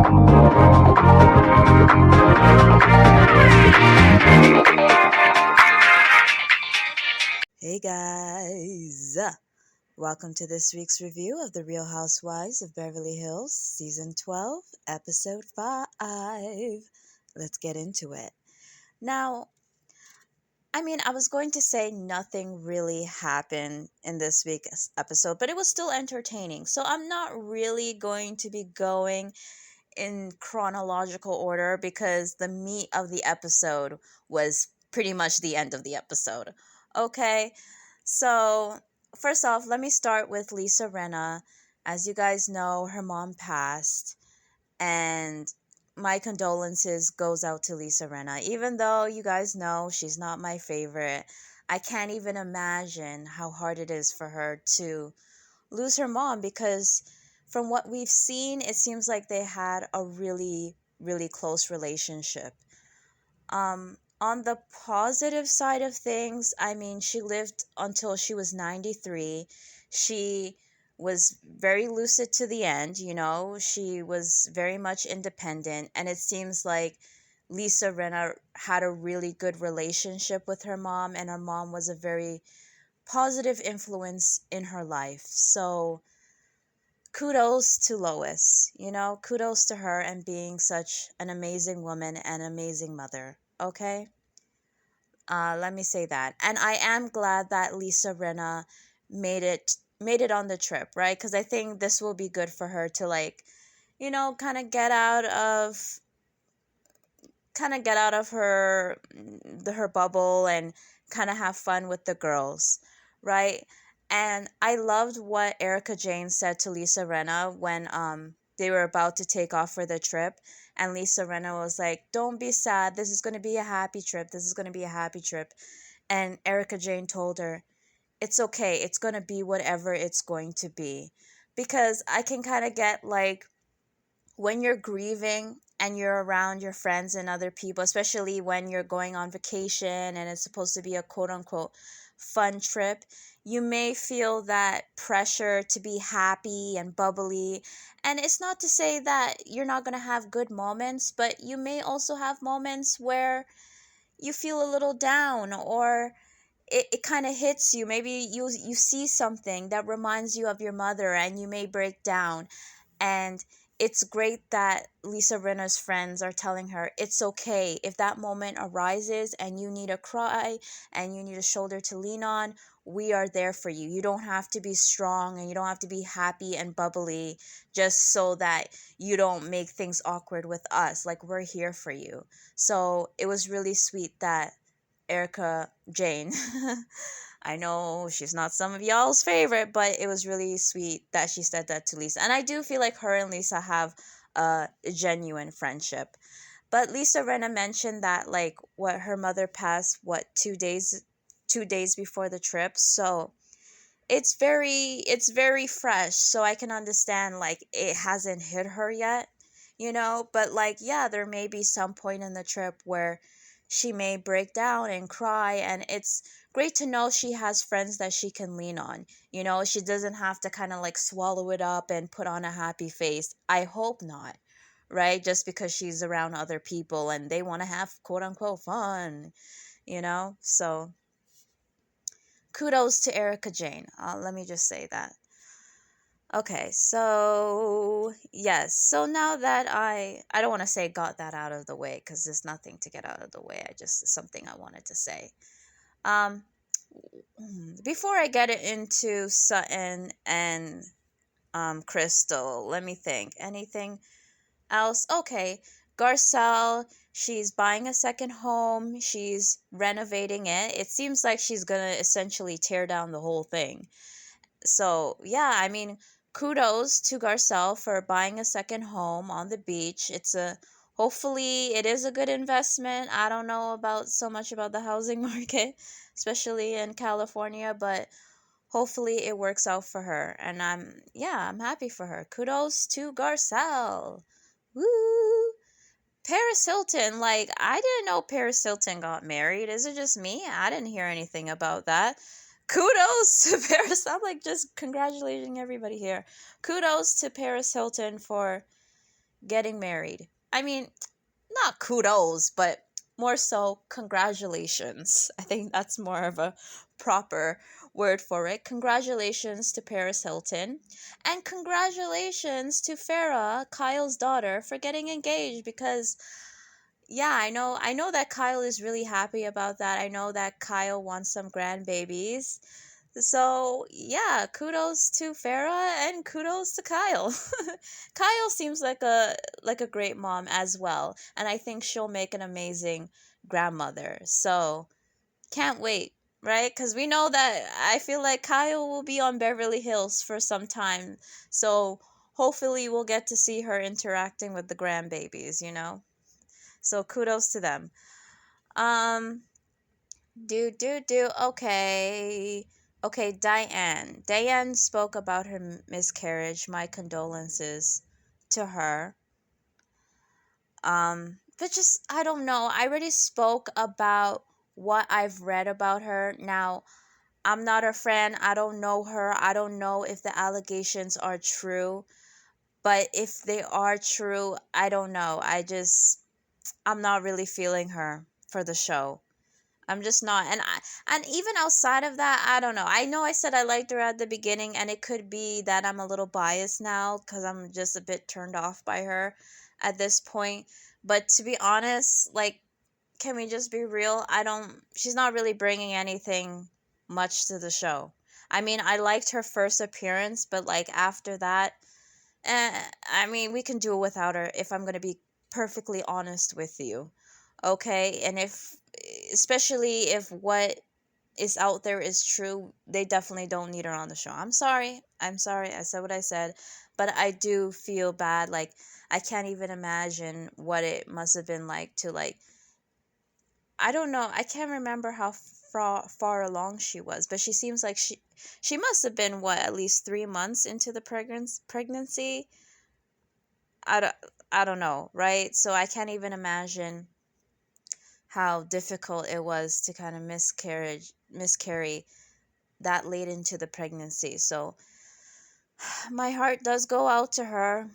Hey guys! Welcome to this week's review of The Real Housewives of Beverly Hills, Season 12, Episode 5. Let's get into it. Now, I was going to say nothing really happened in this week's episode, but it was still entertaining. So I'm not really going to be going in chronological order because the meat of the episode was pretty much the end of the episode. Okay, so first off, let me start with Lisa Rinna. As you guys know, her mom passed, and my condolences goes out to Lisa Rinna. Even though you guys know she's not my favorite, I can't even imagine how hard it is for her to lose her mom, because from what we've seen, it seems like they had a really, really close relationship. On the positive side of things, she lived until she was 93. She was very lucid to the end, She was very much independent, and it seems like Lisa Rinna had a really good relationship with her mom, and her mom was a very positive influence in her life. So kudos to Lois, kudos to her and being such an amazing woman and amazing mother. Okay? Let me say that. And I am glad that Lisa Rinna made it on the trip, right? Because I think this will be good for her to, like, kind of get out of her bubble and kind of have fun with the girls, right? And I loved what Erica Jane said to Lisa Rinna when they were about to take off for the trip, and Lisa Rinna was like, "Don't be sad. This is going to be a happy trip. This is going to be a happy trip." And Erica Jane told her, "It's okay. It's going to be whatever it's going to be." Because I can kind of get, like, when you're grieving and you're around your friends and other people, especially when you're going on vacation and it's supposed to be a quote unquote fun trip, you may feel that pressure to be happy and bubbly. And it's not to say that you're not going to have good moments, but you may also have moments where you feel a little down, or it kind of hits you. Maybe you see something that reminds you of your mother and you may break down. And it's great that Lisa Rinna's friends are telling her it's okay if that moment arises and you need a cry and you need a shoulder to lean on. We are there for you. You don't have to be strong and you don't have to be happy and bubbly just so that you don't make things awkward with us. Like, we're here for you. So it was really sweet that Erica Jane I know she's not some of y'all's favorite, but it was really sweet that she said that to Lisa. And I do feel like her and Lisa have a genuine friendship. But Lisa Rinna mentioned that, like, what, her mother passed, what, 2 days before the trip. So it's very fresh. So I can understand, like, it hasn't hit her yet, but, like, yeah, there may be some point in the trip where she may break down and cry, and it's great to know she has friends that she can lean on. She doesn't have to kind of, like, swallow it up and put on a happy face. I hope not, right? Just because she's around other people and they want to have quote unquote fun, So kudos to Erica Jane. Let me just say that. Okay, so yes. So now that I don't want to say got that out of the way, because there's nothing to get out of the way. It's something I wanted to say. Um, Before I get it into Sutton and Crystal, let me think. Anything else? Okay, Garcelle, she's buying a second home. She's renovating it. It seems like she's gonna essentially tear down the whole thing. So yeah, kudos to Garcelle for buying a second home on the beach. Hopefully it is a good investment. I don't know about so much about the housing market, especially in California, but hopefully it works out for her. And I'm happy for her. Kudos to Garcelle. Woo! Paris Hilton, like, I didn't know Paris Hilton got married. Is it just me? I didn't hear anything about that. Kudos to Paris. I'm, like, just congratulating everybody here. Kudos to Paris Hilton for, getting married. I mean, not kudos, but more so congratulations. I think that's more of a proper word for it. Congratulations to Paris Hilton, and congratulations to Farrah, Kyle's daughter, for getting engaged, because yeah, I know that Kyle is really happy about that. I know that Kyle wants some grandbabies. So yeah, kudos to Farah and kudos to Kyle. Kyle seems like a great mom as well, and I think she'll make an amazing grandmother. So can't wait, right? Because we know that I feel like Kyle will be on Beverly Hills for some time. So hopefully we'll get to see her interacting with the grandbabies. So kudos to them. Um, Okay. Okay, Diane. Diane spoke about her miscarriage. My condolences to her. But just, I don't know. I already spoke about what I've read about her. Now, I'm not a friend. I don't know her. I don't know if the allegations are true. But if they are true, I don't know. I'm not really feeling her for the show. I'm just not. And even outside of that, I don't know. I know I said I liked her at the beginning, and it could be that I'm a little biased now because I'm just a bit turned off by her at this point. But to be honest, like, can we just be real? She's not really bringing anything much to the show. I mean, I liked her first appearance, but like after that, I mean, we can do it without her if I'm going to be perfectly honest with you. Okay? And especially if what is out there is true, they definitely don't need her on the show. I'm sorry. I'm sorry. I said what I said. But I do feel bad. Like, I can't even imagine what it must have been like to, like, I don't know. I can't remember how far along she was, but she seems like she must have been, what, at least 3 months into the pregnancy. I don't, I don't know, right? So I can't even imagine how difficult it was to kind of miscarry that late into the pregnancy. So my heart does go out to her.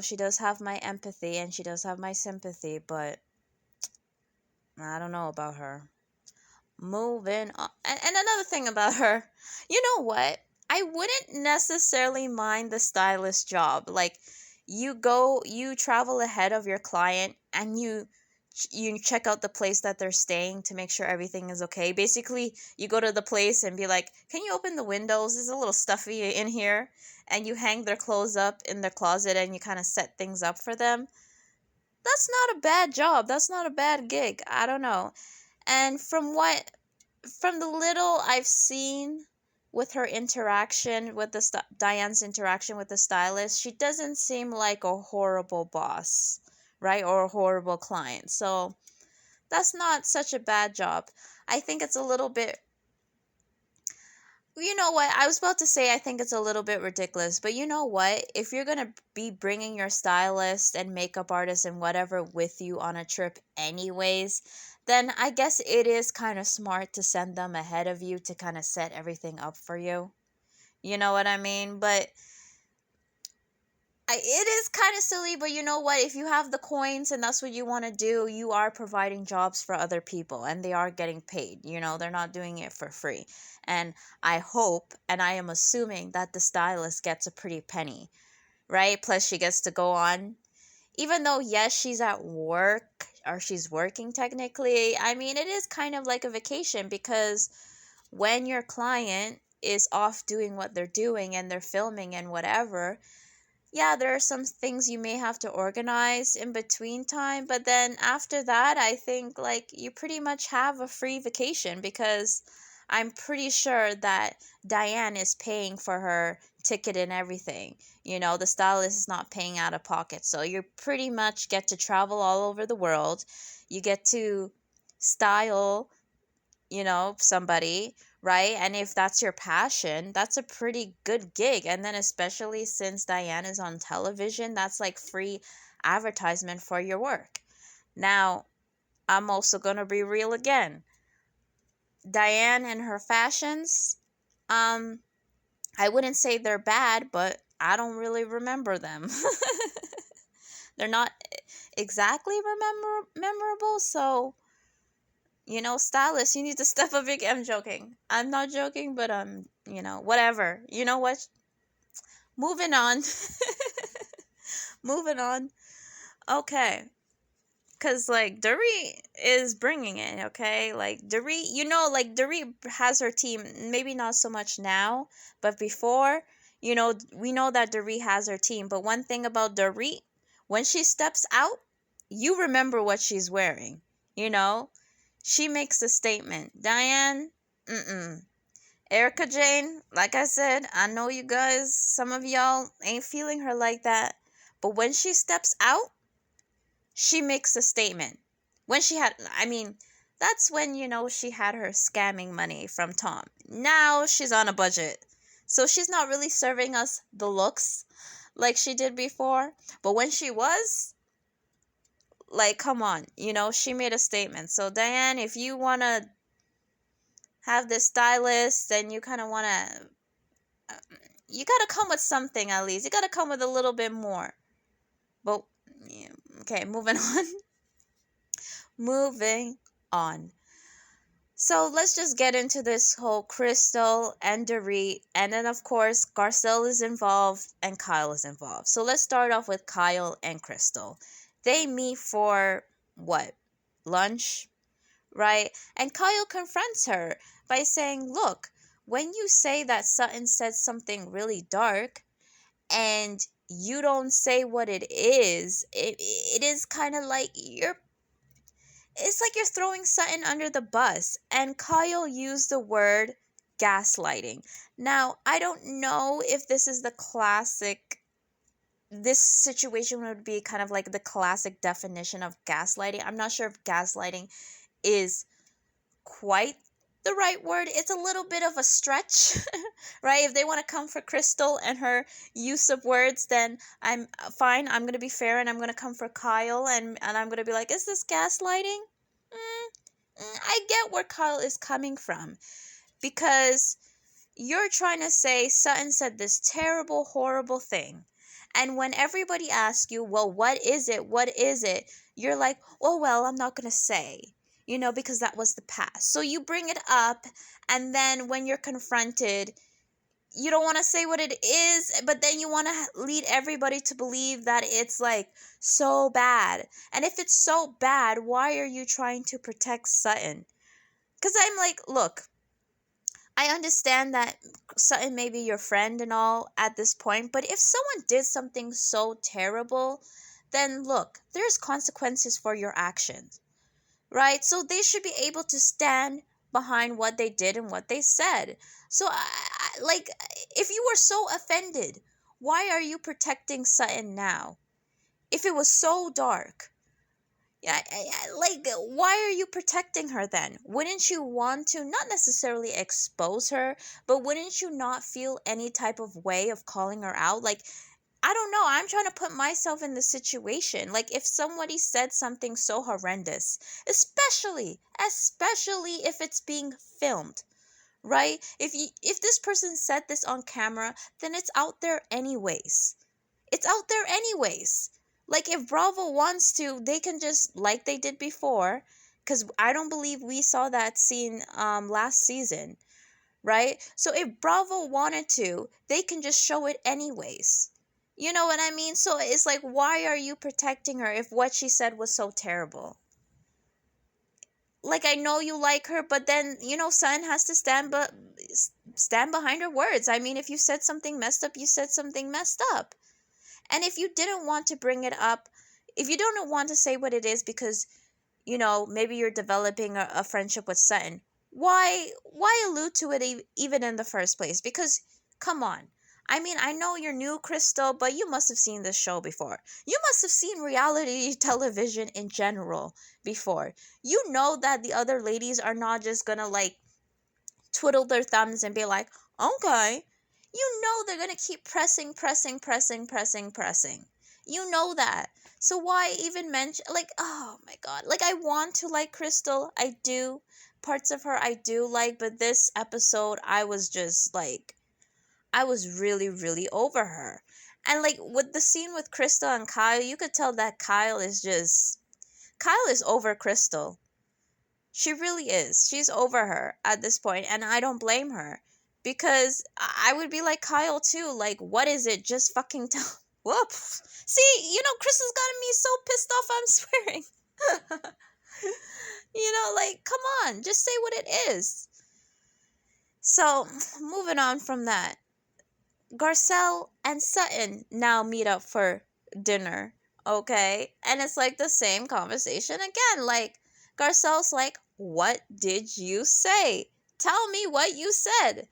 She does have my empathy and she does have my sympathy, but I don't know about her. Moving on. And another thing about her, you know what? I wouldn't necessarily mind the stylist job. Like, you travel ahead of your client and you check out the place that they're staying to make sure everything is okay. Basically, you go to the place and be like, "Can you open the windows? It's a little stuffy in here." And you hang their clothes up in their closet and you kind of set things up for them. That's not a bad job. That's not a bad gig. I don't know. And from the little I've seen with her interaction with Diane's interaction with the stylist, she doesn't seem like a horrible boss, right? Or a horrible client. So that's not such a bad job. I think it's a little bit, you know what? I was about to say I think it's a little bit ridiculous, but you know what? If you're going to be bringing your stylist and makeup artist and whatever with you on a trip anyways, then I guess it is kind of smart to send them ahead of you to kind of set everything up for you. You know what I mean? But it is kind of silly, but you know what? If you have the coins and that's what you want to do, you are providing jobs for other people and they are getting paid. They're not doing it for free. And I hope and I am assuming that the stylist gets a pretty penny, right? Plus, she gets to go on. Even though, yes, she's at work or she's working technically, I mean, it is kind of like a vacation because when your client is off doing what they're doing and they're filming and whatever, yeah, there are some things you may have to organize in between time, but then after that, I think like you pretty much have a free vacation because I'm pretty sure that Diane is paying for her ticket and everything. The stylist is not paying out of pocket. So you pretty much get to travel all over the world. You get to style somebody, right? And if that's your passion, that's a pretty good gig. And then especially since Diane is on television, that's like free advertisement for your work. Now, I'm also going to be real again. Diane and her fashions, I wouldn't say they're bad, but I don't really remember them. They're not exactly memorable. So, stylist, you need to step up your game. I'm joking. I'm not joking, but whatever. You know what? Moving on. Moving on. Okay. Because, like, Dorit is bringing it, okay? Like, Dorit, like, Dorit has her team, maybe not so much now, but before, we know that Dorit has her team. But one thing about Dorit, when she steps out, you remember what she's wearing, you know? She makes a statement. Diane, Erica Jane, like I said, I know you guys, some of y'all ain't feeling her like that. But when she steps out, she makes a statement. That's when, she had her scamming money from Tom. Now she's on a budget. So she's not really serving us the looks like she did before. But when she was, like, come on, she made a statement. So Diane, if you want to have this stylist, then you kind of want to, you got to come with something at least. You got to come with a little bit more. But, yeah, okay, moving on. Moving on. So let's just get into this whole Crystal and Dorit, and then of course Garcelle is involved and Kyle is involved. So let's start off with Kyle and Crystal. They meet for what? Lunch, right? And Kyle confronts her by saying, look, when you say that Sutton said something really dark and you don't say what it is kind of like it's like you're throwing Sutton under the bus. And Kyle used the word gaslighting. Now, I don't know if this situation would be kind of like the classic definition of gaslighting. I'm not sure if gaslighting is quite the right word. It's a little bit of a stretch, right? If they want to come for Crystal and her use of words, then I'm fine. I'm going to be fair and I'm going to come for Kyle and I'm going to be like, is this gaslighting? I get where Kyle is coming from, because you're trying to say Sutton said this terrible, horrible thing. And when everybody asks you, well, what is it? What is it? You're like, oh, well, I'm not going to say, because that was the past. So you bring it up, and then when you're confronted, you don't want to say what it is, but then you want to lead everybody to believe that it's like so bad. And if it's so bad, why are you trying to protect Sutton? Because I'm like, look, I understand that Sutton may be your friend and all at this point, but if someone did something so terrible, then look, there's consequences for your actions, right? So they should be able to stand behind what they did and what they said. So, if you were so offended, why are you protecting Sutton now? If it was so dark, why are you protecting her then? Wouldn't you want to not necessarily expose her, but wouldn't you not feel any type of way of calling her out? Like, I don't know. I'm trying to put myself in the situation. Like, if somebody said something so horrendous, especially if it's being filmed, right? If this person said this on camera, then it's out there anyways. It's out there anyways. Like, if Bravo wants to, they can just, like they did before, because I don't believe we saw that scene last season, right? So if Bravo wanted to, they can just show it anyways. You know what I mean? So it's like, why are you protecting her if what she said was so terrible? Like, I know you like her, but then, Sutton has to stand behind her words. I mean, if you said something messed up, you said something messed up. And if you didn't want to bring it up, if you don't want to say what it is because, maybe you're developing a friendship with Sutton, why allude to it even in the first place? Because, come on. I mean, I know you're new, Crystal, but you must have seen this show before. You must have seen reality television in general before. You know that the other ladies are not just gonna, like, twiddle their thumbs and be like, okay. You know they're gonna keep pressing. You know that. So why even mention, like, oh my god. Like, I want to like Crystal. I do. Parts of her I do like, but this episode I was just like, I was really, really over her. And like with the scene with Crystal and Kyle, you could tell that Kyle is over Crystal. She really is. She's over her at this point, and I don't blame her, because I would be like Kyle too. Like, what is it? Just fucking tell. Whoops. See, Crystal's gotten me so pissed off. I'm swearing. Like, come on, just say what it is. So, moving on from that, Garcelle and Sutton now meet up for dinner, okay? And it's like the same conversation again. Like, Garcelle's like, what did you say? Tell me what you said.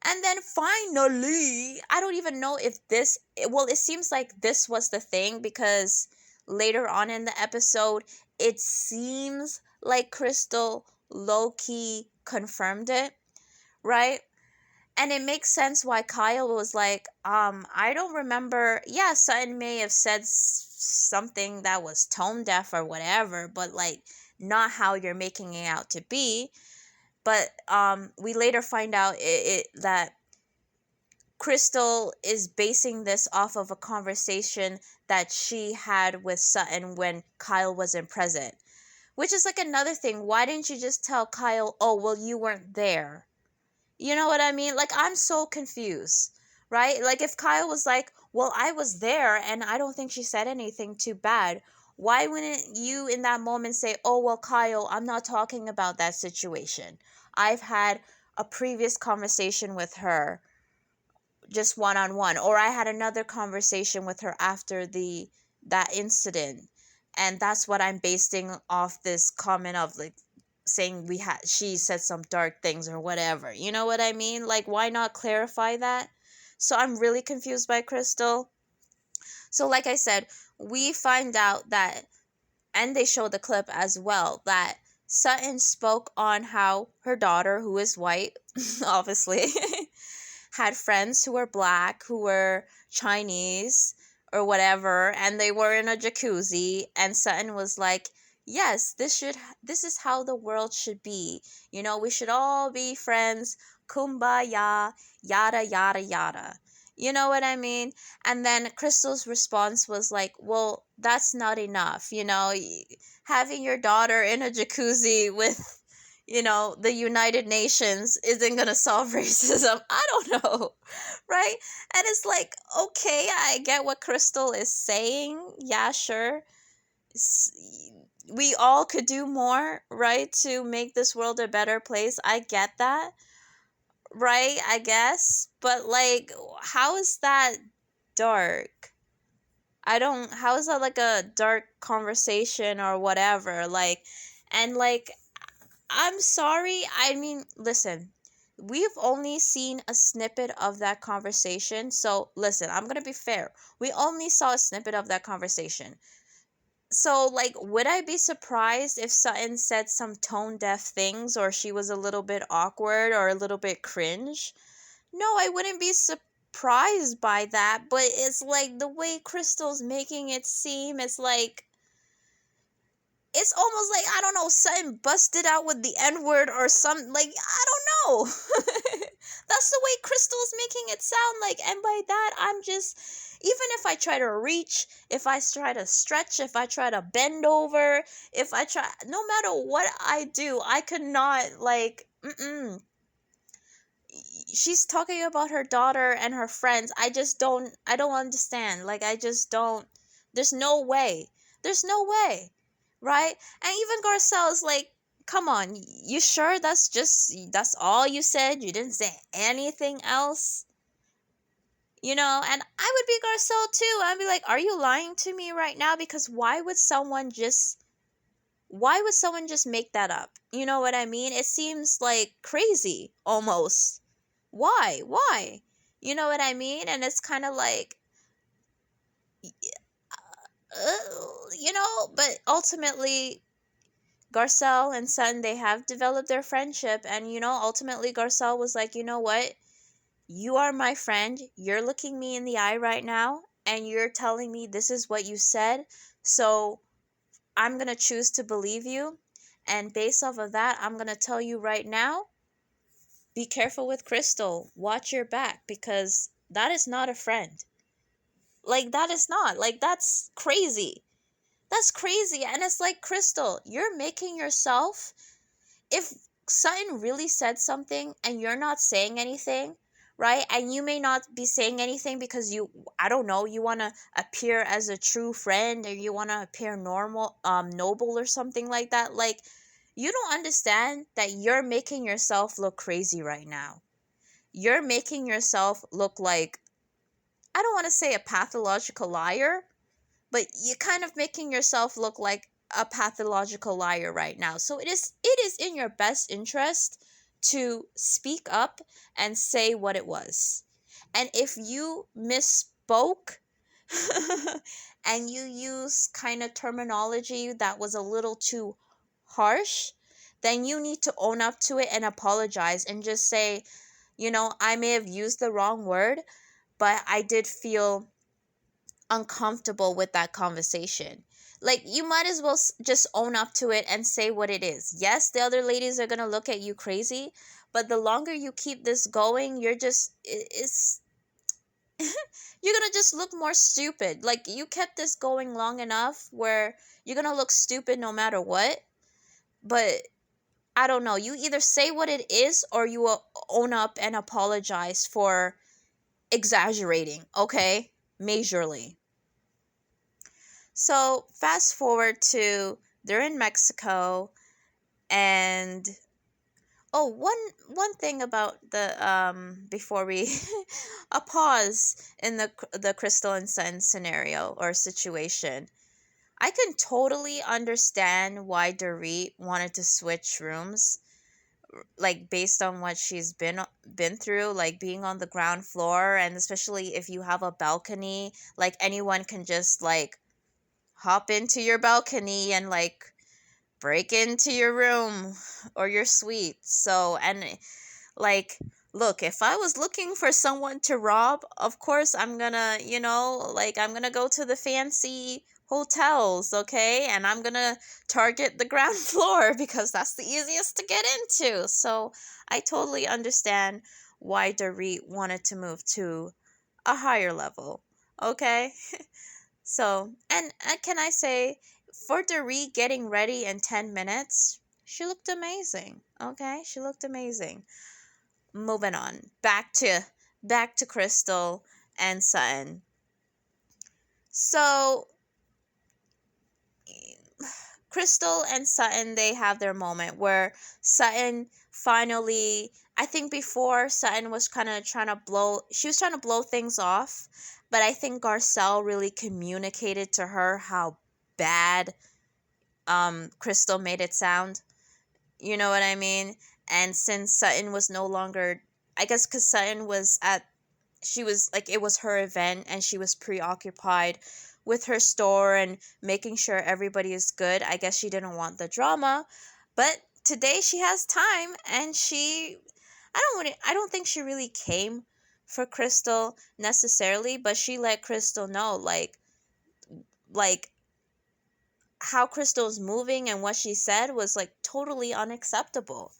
And then finally, I don't even know if it seems like this was the thing, because later on in the episode, it seems like Crystal low-key confirmed it, right? And it makes sense why Kyle was like, I don't remember. Yeah, Sutton may have said something that was tone deaf or whatever, but like not how you're making it out to be. But we later find out that Crystal is basing this off of a conversation that she had with Sutton when Kyle wasn't present. Which is like another thing. Why didn't you just tell Kyle, oh, well, you weren't there? You know what I mean? Like, I'm so confused, right? Like, if Kyle was like, well, I was there and I don't think she said anything too bad, why wouldn't you in that moment say, oh, well, Kyle, I'm not talking about that situation. I've had a previous conversation with her, just one-on-one, or I had another conversation with her after that incident, and that's what I'm basing off this comment of, like, saying she said some dark things or whatever. You know what I mean? Like, why not clarify that? So I'm really confused by Crystal. So like I said, we find out that, and they show the clip as well, that Sutton spoke on how her daughter, who is white, obviously, had friends who were black, who were Chinese or whatever, and they were in a jacuzzi, and Sutton was like, yes, this is how the world should be. We should all be friends, kumbaya, yada yada yada. You know what I mean? And then Crystal's response was like, well, that's not enough. Having your daughter in a jacuzzi with the United Nations isn't going to solve racism. I don't know, right? And it's like, okay, I get what Crystal is saying. Yeah, sure. We all could do more, right, to make this world a better place. I get that, right, I guess. But, like, how is that dark? How is that, like, a dark conversation or whatever? Like, and, like, I'm sorry. I mean, listen, we've only seen a snippet of that conversation. So, listen, I'm going to be fair. We only saw a snippet of that conversation. So, like, would I be surprised if Sutton said some tone deaf things, or she was a little bit awkward or a little bit cringe? No, I wouldn't be surprised by that. But it's like the way Crystal's making it seem, it's like, it's almost like, I don't know, Sutton busted out with the N-word or something. Like, I don't know. That's the way Crystal's making it sound like. And by that, I'm just, even if I try to reach, if I try to stretch, if I try to bend over, no matter what I do, I could not, like, She's talking about her daughter and her friends. I don't understand. Like, I just don't, there's no way. There's no way. Right? And even Garcelle's like, come on, you sure that's all you said? You didn't say anything else? And I would be Garcelle too. I'd be like, are you lying to me right now? Because why would someone just make that up? You know what I mean? It seems like crazy almost. Why? You know what I mean? And it's kind of like, but ultimately, Garcelle and Sutton, they have developed their friendship, and ultimately Garcelle was like, you know what? You are my friend. You're looking me in the eye right now, and you're telling me this is what you said. So I'm going to choose to believe you. And based off of that, I'm going to tell you right now, be careful with Crystal. Watch your back, because that is not a friend. Like, that is not. Like, that's crazy. That's crazy. And it's like, Crystal, you're making yourself, if Sutton really said something and you're not saying anything, right? And you may not be saying anything because you, I don't know, you want to appear as a true friend, or you want to appear normal, noble or something like that. Like, you don't understand that you're making yourself look crazy right now. You're making yourself look like, I don't want to say a pathological liar, but you're kind of making yourself look like a pathological liar right now. So it is in your best interest to speak up and say what it was. And if you misspoke and you use kind of terminology that was a little too harsh, then you need to own up to it and apologize and just say, I may have used the wrong word, but I did feel uncomfortable with that conversation. Like, you might as well just own up to it and say what it is. Yes, the other ladies are going to look at you crazy, but the longer you keep this going, you're just, it's, you're going to just look more stupid. Like, you kept this going long enough where you're going to look stupid no matter what. But I don't know. You either say what it is or you own up and apologize for exaggerating, okay? Majorly. So fast forward to, they're in Mexico, and one thing about the before we a pause in the Crystal and Sun scenario or situation. I can totally understand why Dorit wanted to switch rooms, like based on what she's been through, like being on the ground floor, and especially if you have a balcony, like anyone can just like hop into your balcony and like break into your room or your suite. So, and like, look, if I was looking for someone to rob, of course I'm gonna, like, I'm gonna go to the fancy hotels, okay? And I'm gonna target the ground floor because that's the easiest to get into. So I totally understand why Dorit wanted to move to a higher level, okay? So, and can I say, for Dorit getting ready in 10 minutes, she looked amazing. Okay? She looked amazing. Moving on. Back to Crystal and Sutton. So, Crystal and Sutton, they have their moment where Sutton finally, I think before Sutton was kind of trying to blow things off, but I think Garcelle really communicated to her how bad Crystal made it sound. You know what I mean? And since Sutton was no longer, I guess because Sutton was she was like, it was her event and she was preoccupied with her store and making sure everybody is good. I guess she didn't want the drama. But today she has time, and I don't think she really came for Crystal necessarily, but she let Crystal know like how Crystal's moving and what she said was like totally unacceptable.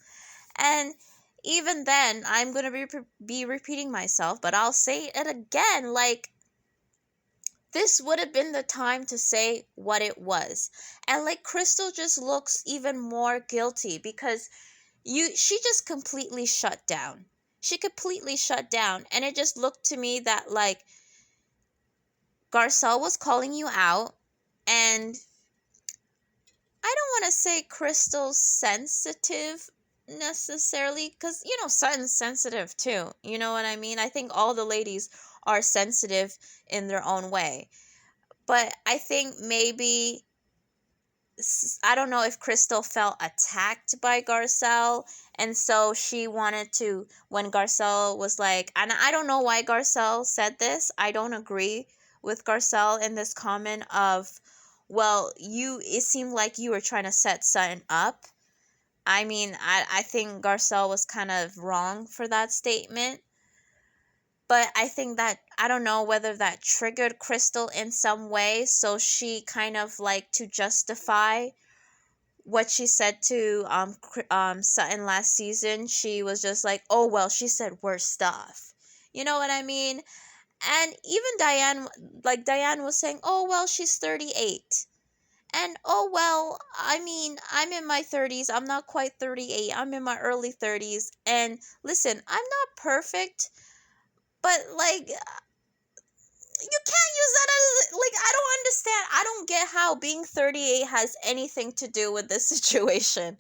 And even then, I'm going to be repeating myself, but I'll say it again, like, this would have been the time to say what it was. And like, Crystal just looks even more guilty because she just completely shut down. She completely shut down, and it just looked to me that like Garcelle was calling you out, and I don't want to say Crystal's sensitive necessarily, because Sutton's sensitive too, you know what I mean? I think all the ladies are sensitive in their own way, but I think maybe, I don't know if Crystal felt attacked by Garcelle, and so she wanted to, when Garcelle was like, and I don't know why Garcelle said this, I don't agree with Garcelle in this comment of, well, it seemed like you were trying to set Sutton up. I mean, I think Garcelle was kind of wrong for that statement. But I think that, I don't know whether that triggered Crystal in some way. So she kind of like, to justify what she said to Sutton last season, she was just like, oh, well, she said worse stuff. You know what I mean? And even Diane was saying, oh, well, she's 38. And oh, well, I mean, I'm in my 30s. I'm not quite 38. I'm in my early 30s. And listen, I'm not perfect, but like, you can't use that as, like, I don't understand. I don't get how being 38 has anything to do with this situation.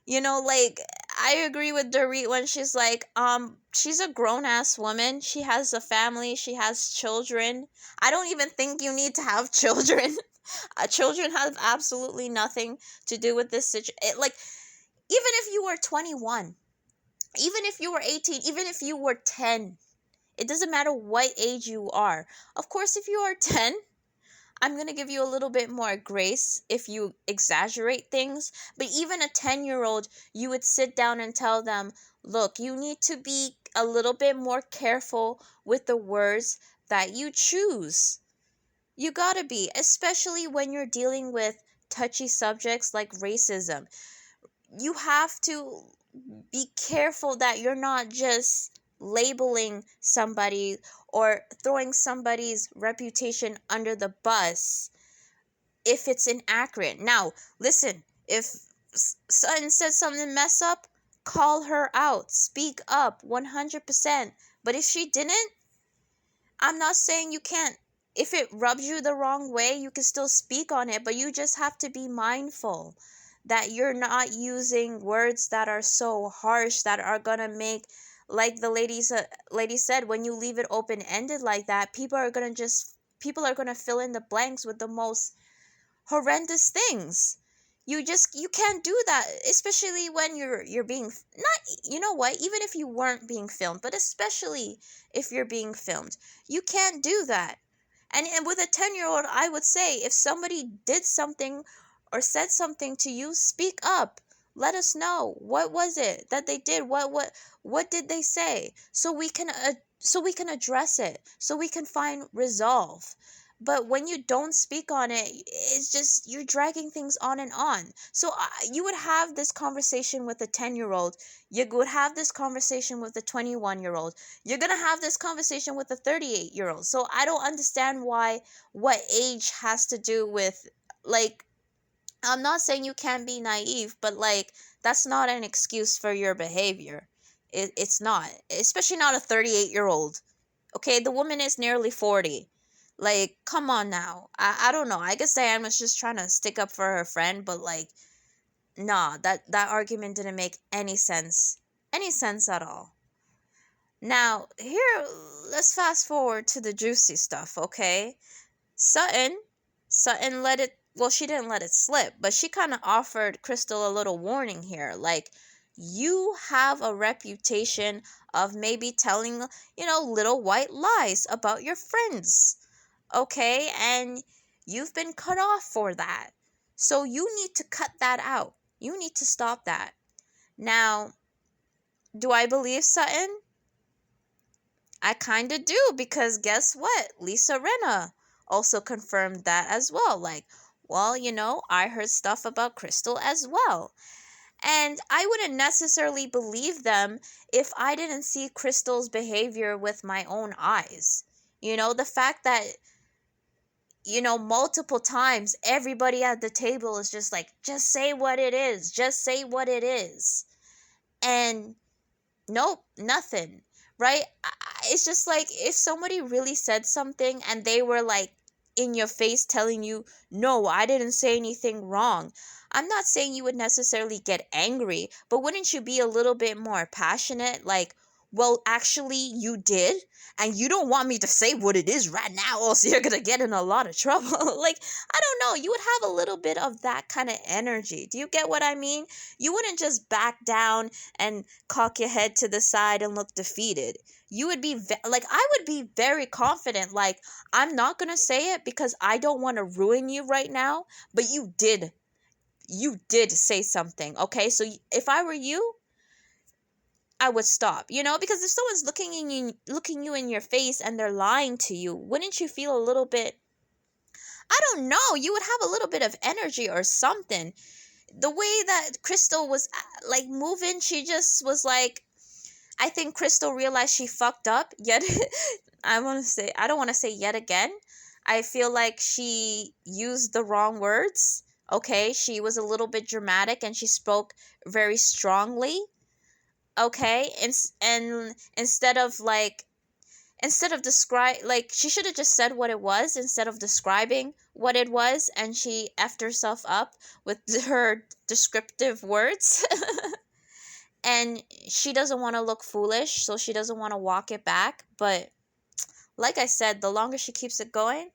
You know, like, I agree with Dorit when she's like, she's a grown ass woman. She has a family. She has children. I don't even think you need to have children. Children have absolutely nothing to do with this situation. Like, even if you were 21, even if you were 18, even if you were 10, it doesn't matter what age you are. Of course, if you are 10, I'm going to give you a little bit more grace if you exaggerate things. But even a 10-year-old, you would sit down and tell them, look, you need to be a little bit more careful with the words that you choose. You gotta be, especially when you're dealing with touchy subjects like racism. You have to be careful that you're not just labeling somebody or throwing somebody's reputation under the bus if it's inaccurate. Now, listen, if Sutton said something mess up, call her out, speak up 100%. But if she didn't, I'm not saying you can't. If it rubs you the wrong way, you can still speak on it, but you just have to be mindful that you're not using words that are so harsh that are gonna make, like the lady said, when you leave it open ended like that, people are gonna fill in the blanks with the most horrendous things. You can't do that, especially when you're being not, you know what, even if you weren't being filmed, but especially if you're being filmed, you can't do that. And with a 10-year-old, I would say, if somebody did something or said something to you, speak up. Let us know, what was it that they did, what did they say, so we can address it, so we can find resolve. But when you don't speak on it, it's just, you're dragging things on and on. So you would have this conversation with a 10-year-old. You would have this conversation with a 21-year-old. You're going to have this conversation with a 38-year-old. So I don't understand what age has to do with, like, I'm not saying you can't be naive, but like, that's not an excuse for your behavior. It's not. Especially not a 38-year-old. Okay, the woman is nearly 40. Like, come on now. I don't know. I guess Diane was just trying to stick up for her friend, but like, nah, that argument didn't make any sense. Any sense at all. Now, here, let's fast forward to the juicy stuff, okay? Sutton let it, well, she didn't let it slip, but she kind of offered Crystal a little warning here. Like, you have a reputation of maybe telling, little white lies about your friends. Okay? And you've been cut off for that. So you need to cut that out. You need to stop that. Now, do I believe Sutton? I kind of do, because guess what? Lisa Rinna also confirmed that as well. Like, well, I heard stuff about Crystal as well. And I wouldn't necessarily believe them if I didn't see Crystal's behavior with my own eyes. The fact that, multiple times everybody at the table is just like, just say what it is. Just say what it is. And nope, nothing. Right? It's just like, if somebody really said something and they were like in your face telling you, no, I didn't say anything wrong. I'm not saying you would necessarily get angry, but wouldn't you be a little bit more passionate? Like, well, actually, you did, and you don't want me to say what it is right now, or so you're gonna get in a lot of trouble. Like, I don't know. You would have a little bit of that kind of energy. Do you get what I mean? You wouldn't just back down and cock your head to the side and look defeated. You would be I would be very confident. Like, I'm not gonna say it because I don't want to ruin you right now, but you did say something. Okay, so if I were you, I would stop, because if someone's looking you in your face and they're lying to you, wouldn't you feel a little bit, I don't know, you would have a little bit of energy or something. The way that Crystal was like moving, she just was like, I think Crystal realized she fucked up yet. I don't want to say yet again. I feel like she used the wrong words. Okay, she was a little bit dramatic and she spoke very strongly. Okay, and instead of describe, like, she should have just said what it was instead of describing what it was, and she effed herself up with her descriptive words. And she doesn't want to look foolish, so she doesn't want to walk it back. But like I said, the longer she keeps it going,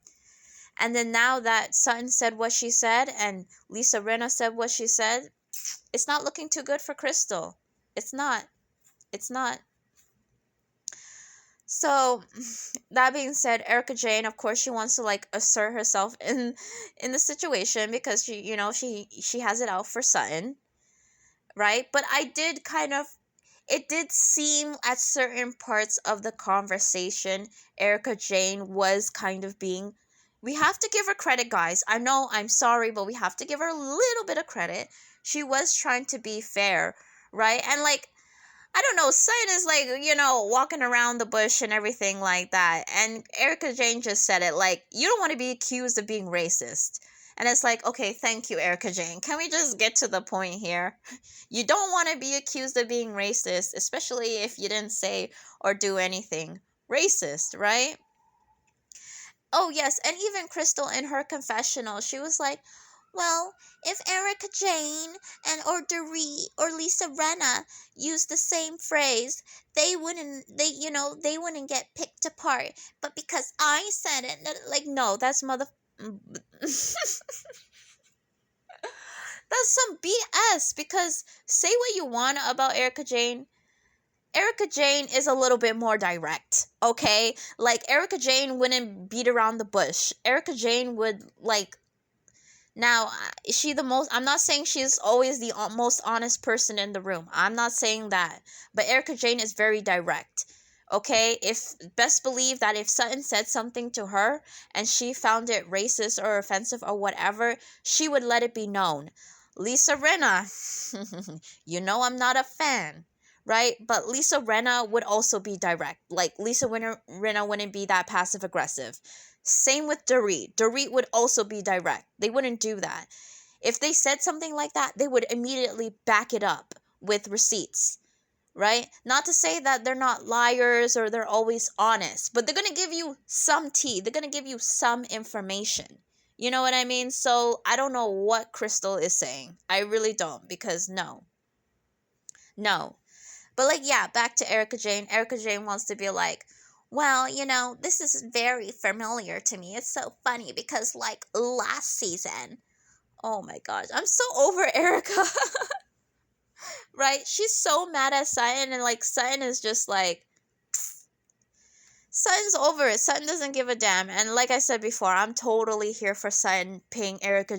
and then now that Sutton said what she said and Lisa Rinna said what she said, it's not looking too good for Crystal. It's not. It's not. So that being said, Erica Jane, of course, she wants to like assert herself in the situation because she has it out for Sutton, right? But it did seem at certain parts of the conversation, Erica Jane was kind of being. We have to give her credit, guys. I know, I'm sorry, but we have to give her a little bit of credit. She was trying to be fair, right? And like, I don't know, Sutton is like, walking around the bush and everything like that. And Erica Jane just said it like, you don't want to be accused of being racist. And it's like, okay, thank you, Erica Jane. Can we just get to the point here? You don't want to be accused of being racist, especially if you didn't say or do anything racist, right? Oh, yes, and even Crystal in her confessional, she was like, well, if Erica Jane and or Dorit or Lisa Renna used the same phrase, they wouldn't get picked apart. But because I said it, like, no, that's that's some BS. Because say what you want about Erica Jane, Erica Jane is a little bit more direct, okay? Like, Erica Jane wouldn't beat around the bush. Erica Jane would, like, now, is she the most? I'm not saying she's always the most honest person in the room. I'm not saying that. But Erica Jane is very direct. Okay? Best believe that if Sutton said something to her and she found it racist or offensive or whatever, she would let it be known. Lisa Rinna, I'm not a fan, right? But Lisa Rinna would also be direct. Like, Lisa Rinna wouldn't be that passive aggressive. Same with Dorit. Dorit would also be direct. They wouldn't do that. If they said something like that, they would immediately back it up with receipts, right? Not to say that they're not liars or they're always honest, but they're going to give you some tea. They're going to give you some information. You know what I mean? So I don't know what Crystal is saying. I really don't, because no. But like, yeah, back to Erica Jane. Erica Jane wants to be like, well, this is very familiar to me. It's so funny because, like, last season, oh my gosh, I'm so over Erica. Right? She's so mad at Sutton, and like, Sutton is just like, Sutton's over it. Sutton doesn't give a damn. And like I said before, I'm totally here for Sutton paying Erica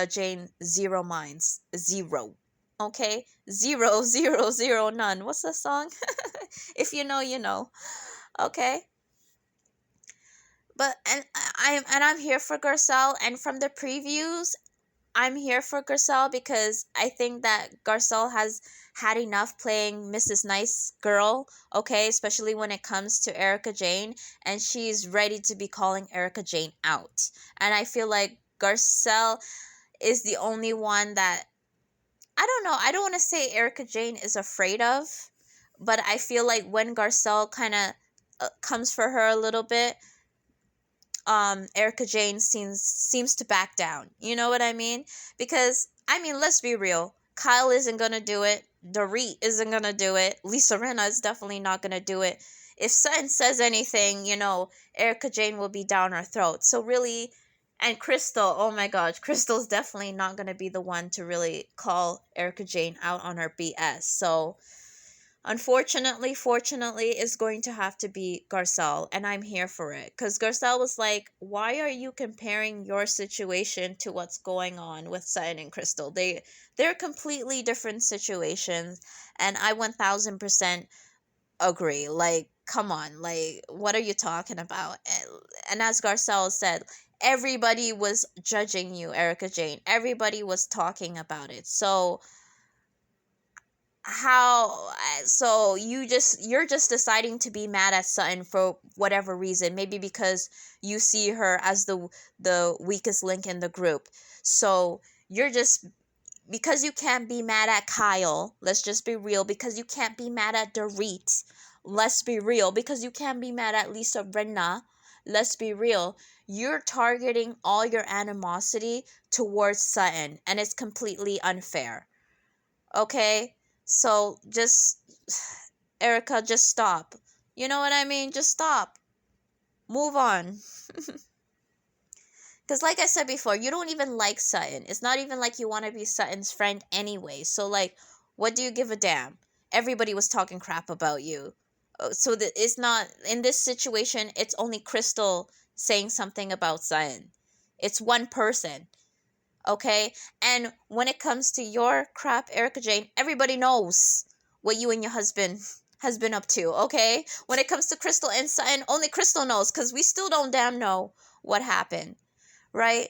Jane 0 minds. 0. Okay? 0, 0, 0, none. What's the song? If you know, you know. Okay? But I'm here for Garcelle, and from the previews, I'm here for Garcelle because I think that Garcelle has had enough playing Mrs. Nice Girl, okay, especially when it comes to Erica Jane, and she's ready to be calling Erica Jane out. And I feel like Garcelle is the only one that, I don't know, I don't want to say Erica Jane is afraid of, but I feel like when Garcelle kind of comes for her a little bit, Erica Jane seems to back down. You know what I mean? Because, I mean, let's be real. Kyle isn't gonna do it. Dorit isn't gonna do it. Lisa Rinna is definitely not gonna do it. If Sutton says anything, Erica Jane will be down her throat. So really, and Crystal, oh my gosh, Crystal's definitely not gonna be the one to really call Erica Jane out on her BS. So, unfortunately, fortunately, it's going to have to be Garcelle, and I'm here for it. Because Garcelle was like, why are you comparing your situation to what's going on with Sutton and Crystal? They're completely different situations, and I 1000% agree. Like, come on, like, what are you talking about? And as Garcelle said, everybody was judging you, Erica Jane. Everybody was talking about it. So how so you're just deciding to be mad at Sutton for whatever reason, maybe because you see her as the weakest link in the group. So you're just, because you can't be mad at Kyle, let's just be real, because you can't be mad at Dorit, let's be real, because you can't be mad at Lisa Rinna, let's be real, you're targeting all your animosity towards Sutton, and it's completely unfair. Okay? So just, Erica, just stop. You know what I mean? Just stop. Move on. Because, like I said before, you don't even like Sutton. It's not even like you want to be Sutton's friend anyway. So, like, what do you give a damn? Everybody was talking crap about you. So, that it's not, in this situation, it's only Crystal saying something about Sutton. It's one person. Okay? And when it comes to your crap, Erica Jane, everybody knows what you and your husband has been up to. Okay? When it comes to Crystal and Sutton, only Crystal knows, because we still don't damn know what happened. Right?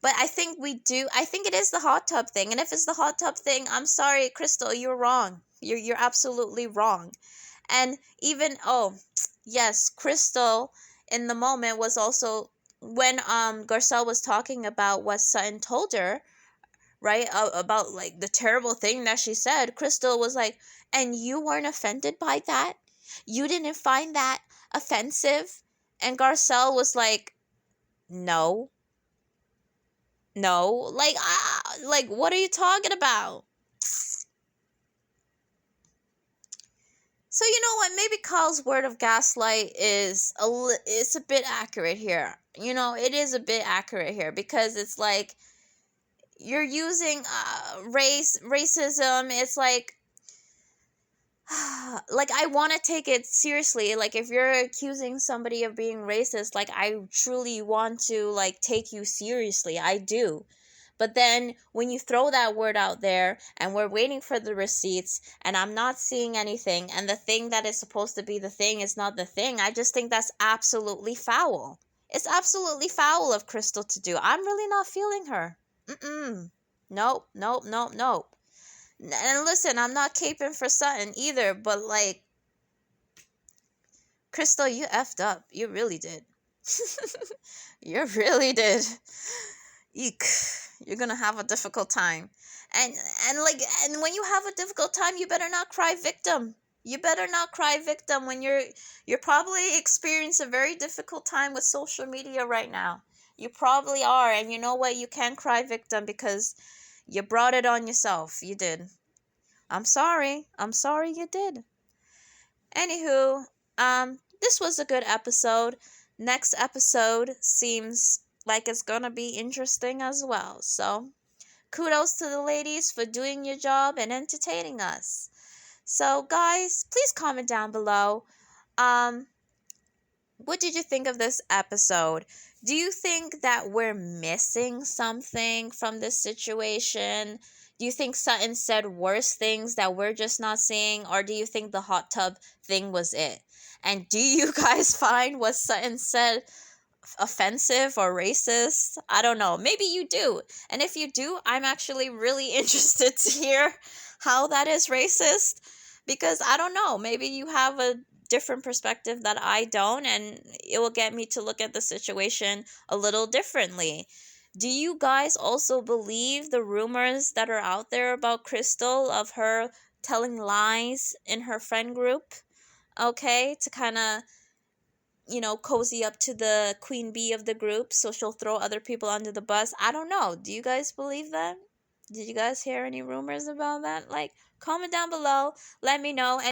But I think we do. I think it is the hot tub thing. And if it's the hot tub thing, I'm sorry, Crystal, you're wrong. You're absolutely wrong. And even, oh, yes, Crystal in the moment was also, when Garcelle was talking about what Sutton told her, right? About like the terrible thing that she said, Crystal was like, "And you weren't offended by that? You didn't find that offensive?" And Garcelle was like, "No. No, like what are you talking about?" So you know what? Maybe Kyle's word of gaslight is it's a bit accurate here. You know, it is a bit accurate here, because it's like you're using racism. It's like like, I want to take it seriously. Like, if you're accusing somebody of being racist, like, I truly want to like take you seriously. I do. But then when you throw that word out there and we're waiting for the receipts and I'm not seeing anything, and the thing that is supposed to be the thing is not the thing, I just think that's absolutely foul. It's absolutely foul of Crystal to do. I'm really not feeling her. Mm-mm. Nope, nope, nope, nope. And listen, I'm not caping for Sutton either, but like, Crystal, you effed up. You really did. You really did. Eek. You're gonna have a difficult time. And and when you have a difficult time, you better not cry victim. You better not cry victim when you're probably experiencing a very difficult time with social media right now. You probably are, and you know what? You can't cry victim because you brought it on yourself. You did. I'm sorry. I'm sorry you did. Anywho, this was a good episode. Next episode seems like it's gonna be interesting as well. So, kudos to the ladies for doing your job and entertaining us. So, guys, please comment down below. What did you think of this episode? Do you think that we're missing something from this situation? Do you think Sutton said worse things that we're just not seeing? Or do you think the hot tub thing was it? And do you guys find what Sutton said offensive or racist? I don't know. Maybe you do. And if you do, I'm actually really interested to hear how that is racist. Because I don't know. Maybe you have a different perspective that I don't, and it will get me to look at the situation a little differently. Do you guys also believe the rumors that are out there about Crystal, of her telling lies in her friend group? Okay, to kind of, cozy up to the queen bee of the group, so she'll throw other people under the bus. I don't know. Do you guys believe that? Did you guys hear any rumors about that? Like, comment down below. Let me know.